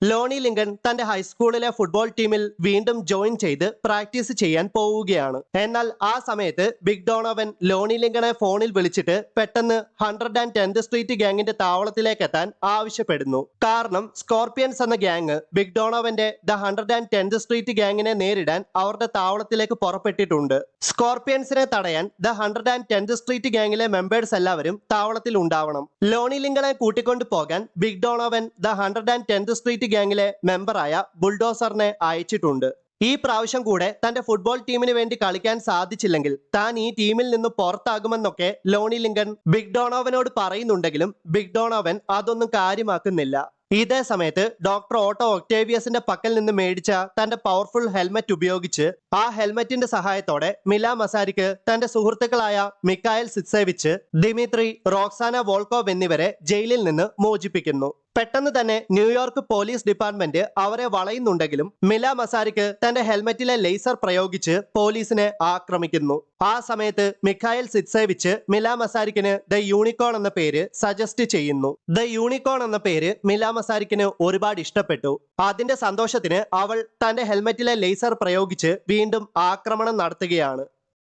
ലോണി Lincoln തന്റെ ഹൈസ്കൂളിലെ football ടീമിൽ വീണ്ടും ജോയിൻ ചെയ്ത് പ്രാക്ടീസ് ചെയ്യാൻ പോവുകയാണ്. എന്നാൽ ആ സമയത്ത് ബിഗ് ഡോണോവൻ ലോണി ലിങ്കണെ ഫോണിൽ വിളിച്ചിട്ട് പെട്ടെന്ന് 110th സ്ട്രീറ്റ് ഗ്യാങ്ങിന്റെ താവളത്തിലേക്ക് എത്താൻ ആവശ്യപ്പെടുന്നു. കാരണം സ്കോർപിയൻസ് എന്ന ഗ്യാങ് ബിഗ് ഡോണോവന്റെ ദ 110th സ്ട്രീറ്റ് ഗ്യാങ്ങിനെ നേരിടാൻ അവരുടെ താവളത്തിലേക്ക് പുറപ്പെട്ടിട്ടുണ്ട്. സ്കോർപിയൻസിനെ തടയാൻ ദ 110th സ്ട്രീറ്റ് ഗ്യാങ്ങിലെ മെമ്പേഴ്സ് എല്ലാവരും താവളത്തിൽ ഉണ്ടാവണം. ലോണി ലിങ്കണെ കൂട്ടിക്കൊണ്ടു പോകാൻ big Donovan the 110th street ഗ്യാങ്ങിലെ മെമ്പറായ ബുൾഡോസറിനെ അയച്ചിട്ടുണ്ട്. ഈ പ്രാവശ്യം കൂടെ തന്റെ ഫുട്ബോൾ ടീമിന് വേണ്ടി കളിക്കാൻ സാധിച്ചില്ലെങ്കിൽ താൻ ഈ ടീമിൽ നിന്ന് പുറത്താകുമെന്നൊക്കെ ലോണി ലിങ്കൺ ബിഗ് ഡോണോവനോട് പറയുന്നുണ്ടെങ്കിലും ബിഗ് ഡോണോവൻ അതൊന്നും കാര്യമാക്കുന്നില്ല. ഇതേ സമയത്ത് ഡോക്ടർ ഓട്ടോ ഒക്ടേവിയസിന്റെ പക്കൽ നിന്ന് മേടിച്ച തന്റെ പവർഫുൾ ഹെൽമെറ്റ് ഉപയോഗിച്ച് ആ ഹെൽമെറ്റിന്റെ സഹായത്തോടെ മില മസാരിക്ക് തന്റെ സുഹൃത്തുക്കളായ മിക്കായൽ സിറ്റ്സേവിച്ച്, ദിമിത്രി, റോക്സാന വോൾക്കോവ് എന്നിവരെ ജയിലിൽ നിന്ന് മോചിപ്പിക്കുന്നു. പെട്ടെന്ന് തന്നെ ന്യൂയോർക്ക് പോലീസ് ഡിപ്പാർട്ട്മെന്റ് അവരെ വളയുന്നുണ്ടെങ്കിലും മില മസാരിക്ക് തന്റെ ഹെൽമെറ്റിലെ ലേസർ പ്രയോഗിച്ച് പോലീസിനെ ആക്രമിക്കുന്നു. ആ സമയത്ത് മിഖായൽ സിറ്റ്സേവിച്ച് മില മസാരിക്കിന് ദ യൂണിക്കോൺ എന്ന പേര് സജസ്റ്റ് ചെയ്യുന്നു. ദ യൂണിക്കോൺ എന്ന പേര് മില മസാരിക്കിന് ഒരുപാട് ഇഷ്ടപ്പെട്ടു. അതിന്റെ സന്തോഷത്തിന് അവൾ തന്റെ ഹെൽമെറ്റിലെ ലേസർ പ്രയോഗിച്ച് വീണ്ടും ആക്രമണം നടത്തുകയാണ്.